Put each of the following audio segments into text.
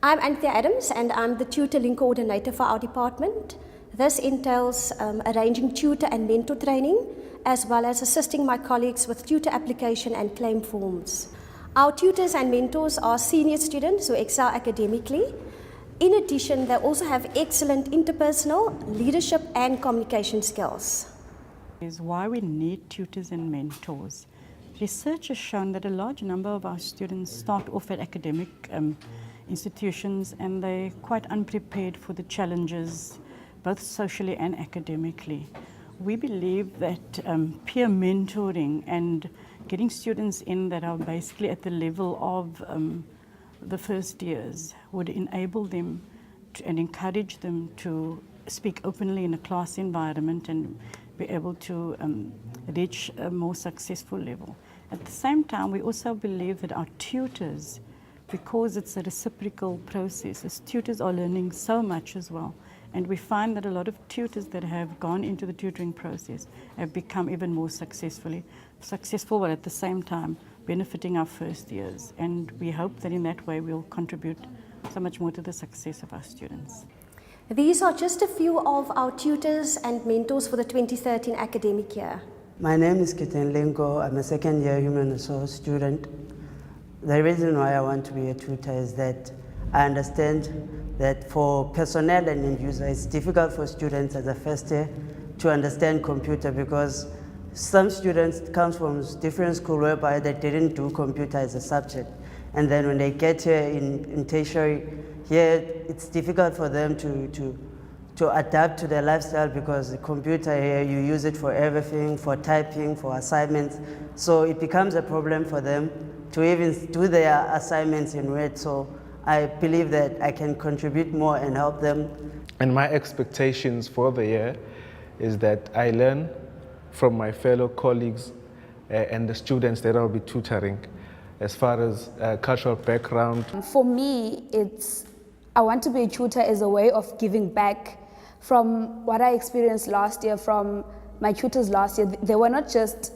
I'm Anthea Adams and I'm the tutoring coordinator for our department. This entails arranging tutor and mentor training as well as assisting my colleagues with tutor application and claim forms. Our tutors and mentors are senior students who excel academically. In addition, they also have excellent interpersonal, leadership and communication skills. Is why we need tutors and mentors. Research has shown that a large number of our students start off at academic institutions and they're quite unprepared for the challenges, both socially and academically. We believe that peer mentoring and getting students in that are basically at the level of the first years would enable them and encourage them to speak openly in a class environment and be able to reach a more successful level. At the same time, we also believe that our tutors, because it's a reciprocal process, as tutors are learning so much as well. And we find that a lot of tutors that have gone into the tutoring process have become even more successful, but at the same time benefiting our first years. And we hope that in that way we'll contribute so much more to the success of our students. These are just a few of our tutors and mentors for the 2013 academic year. My name is Kiten Lengo. I'm a second year human resource student. The reason why I want to be a tutor is that I understand that for personnel and end user, it's difficult for students as a first year to understand computer because some students come from different schools whereby they didn't do computer as a subject. And then when they get here in tertiary, here it's difficult for them to adapt to their lifestyle because the computer here, you use it for everything, for typing, for assignments. So it becomes a problem for them to even do their assignments in Word. So I believe that I can contribute more and help them. And my expectations for the year is that I learn from my fellow colleagues and the students that I'll be tutoring as far as cultural background. For me, I want to be a tutor as a way of giving back from what I experienced last year from my tutors last year. They were not just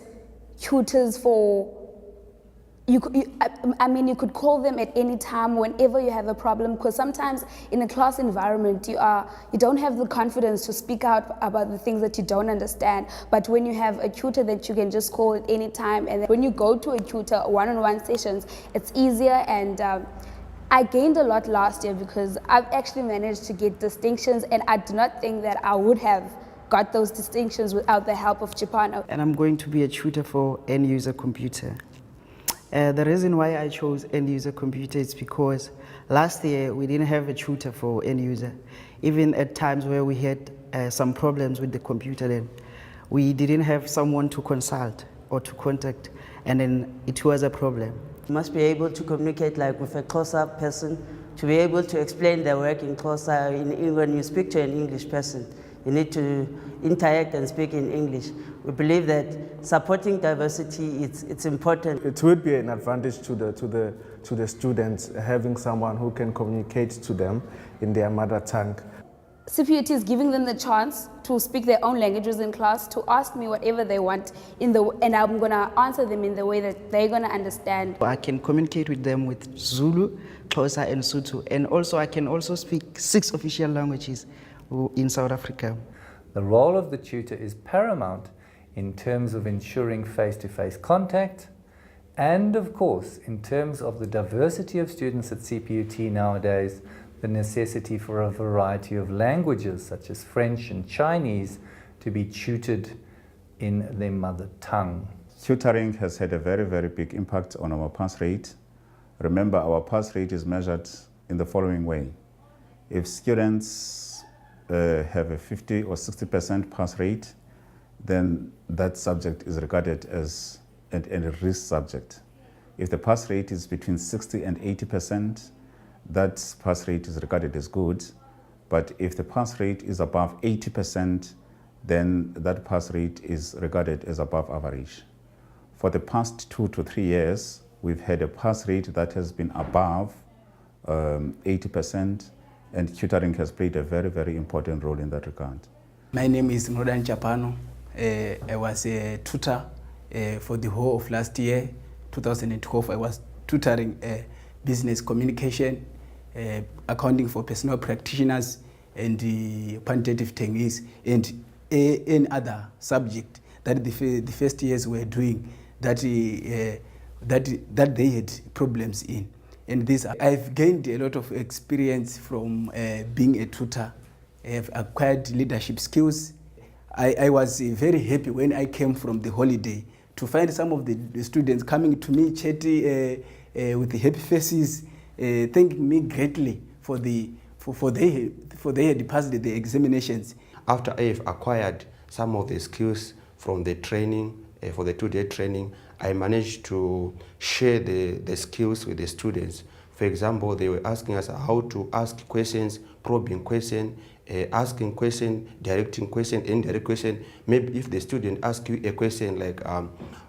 tutors for, you could call them at any time whenever you have a problem, because sometimes in a class environment you don't have the confidence to speak out about the things that you don't understand. But when you have a tutor that you can just call at any time, and when you go to a tutor one-on-one sessions, it's easier. And I gained a lot last year because I've actually managed to get distinctions, and I do not think that I would have got those distinctions without the help of Chipano. And I'm going to be a tutor for end-user computer. The reason why I chose end-user computer is because last year we didn't have a tutor for end-user. Even at times where we had some problems with the computer, then we didn't have someone to consult or to contact, and then it was a problem. You must be able to communicate like with a close-up person, to be able to explain their work in closer. When you speak to an English person, you need to interact and speak in English. We believe that supporting diversity, it's important. It would be an advantage to the students having someone who can communicate to them in their mother tongue. CPUT is giving them the chance to speak their own languages in class, to ask me whatever they want, and I'm going to answer them in the way that they're going to understand. I can communicate with them with Zulu, Xhosa and Sotho, and also I can also speak 6 official languages in South Africa. The role of the tutor is paramount in terms of ensuring face-to-face contact, and of course in terms of the diversity of students at CPUT nowadays, the necessity for a variety of languages such as French and Chinese to be tutored in their mother tongue. Tutoring has had a very, very big impact on our pass rate. Remember, our pass rate is measured in the following way. If students have a 50 or 60% pass rate, then that subject is regarded as a risk subject. If the pass rate is between 60 and 80%, that pass rate is regarded as good. But if the pass rate is above 80%, then that pass rate is regarded as above average. For the past 2 to 3 years, we've had a pass rate that has been above 80%, and tutoring has played a very, very important role in that regard. My name is Mrodan Chapano. I was a tutor for the whole of last year, 2012. I was tutoring business communication accounting for personal practitioners and quantitative techniques and any other subject that the first years were doing that they had problems in. And this, I've gained a lot of experience from being a tutor. I've acquired leadership skills. I was very happy when I came from the holiday to find some of the students coming to me chatty with happy faces, thanking me greatly for they had passed the examinations. After I have acquired some of the skills from the training, for the 2-day training, I managed to share the skills with the students. For example, they were asking us how to ask questions, probing questions, asking question, directing question, indirect question. Maybe if the student asks you a question like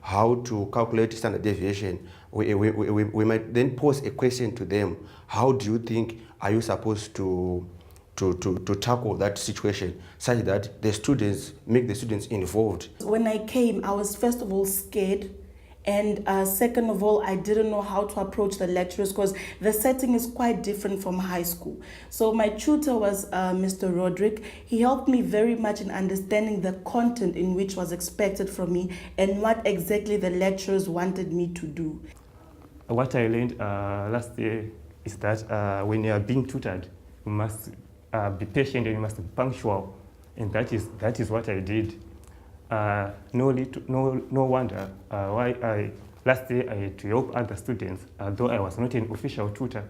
how to calculate standard deviation, we might then pose a question to them. How do you think are you supposed to tackle that situation, such that the students make the students involved? When I came, I was first of all scared. And second of all, I didn't know how to approach the lecturers because the setting is quite different from high school. So my tutor was Mr. Roderick. He helped me very much in understanding the content in which was expected from me and what exactly the lecturers wanted me to do. What I learned last year is that when you are being tutored, you must be patient and you must be punctual. And that is what I did. No wonder why last year I had to help other students, though I was not an official tutor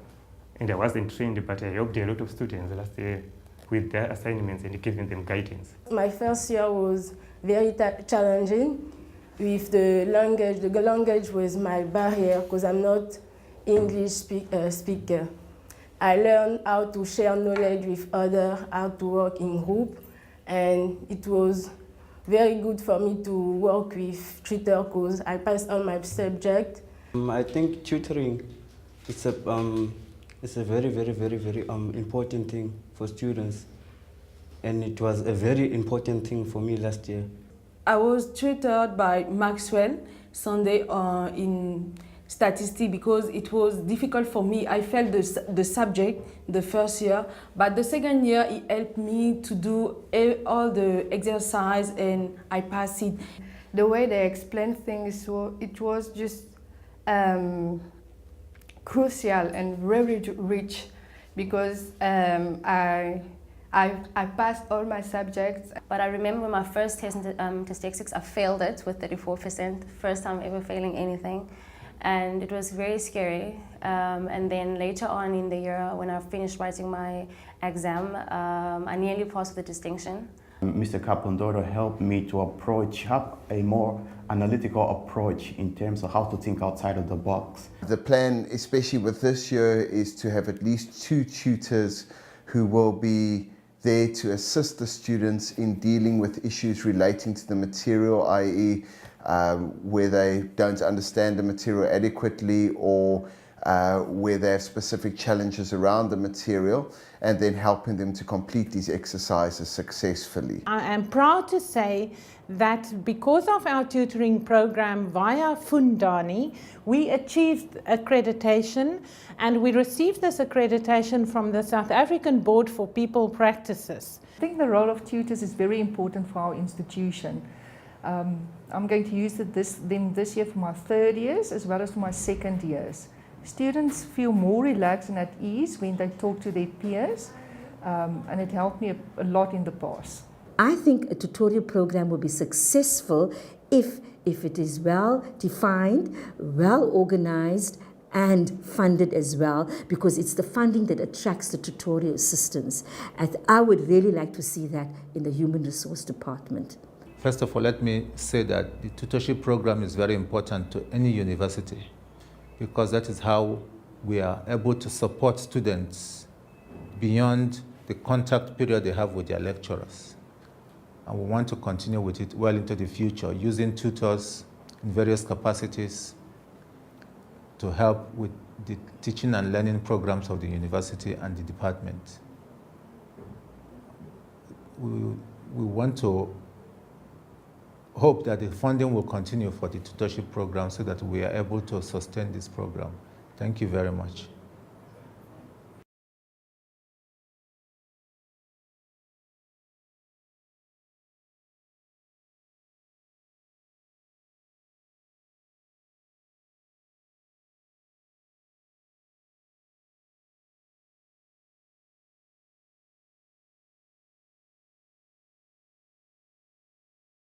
and I wasn't trained, but I helped a lot of students last year with their assignments and giving them guidance. My first year was very challenging with the language. The language was my barrier because I'm not English speaker. I learned how to share knowledge with others, how to work in group, and it was very good for me to work with tutors because I passed on my subject. I think tutoring is a very important thing for students, and it was a very important thing for me last year. I was tutored by Maxwell Sunday in statistics because it was difficult for me. I failed the subject the first year, but the second year it helped me to do all the exercise and I passed it. The way they explained things, it was just crucial and very rich because I passed all my subjects. But I remember my first test in statistics, I failed it with 34%, first time ever failing anything. And it was very scary. And then later on in the year, when I finished writing my exam, I nearly passed with a distinction. Mr. Capondoro helped me to have a more analytical approach in terms of how to think outside of the box. The plan, especially with this year, is to have at least 2 tutors who will be there to assist the students in dealing with issues relating to the material, i.e. Where they don't understand the material adequately or where they have specific challenges around the material, and then helping them to complete these exercises successfully. I am proud to say that because of our tutoring program via Fundani, we achieved accreditation, and we received this accreditation from the South African Board for People Practices. I think the role of tutors is very important for our institution. I'm going to use it this year for my 3rd years as well as for my 2nd years. Students feel more relaxed and at ease when they talk to their peers, and it helped me a lot in the past. I think a tutorial program will be successful if it is well defined, well organized, and funded as well, because it's the funding that attracts the tutorial assistants. And I would really like to see that in the Human Resource Department. First of all, let me say that the tutorship program is very important to any university because that is how we are able to support students beyond the contact period they have with their lecturers. And we want to continue with it well into the future, using tutors in various capacities to help with the teaching and learning programs of the university and the department. We want to hope that the funding will continue for the tutorship program so that we are able to sustain this program. Thank you very much.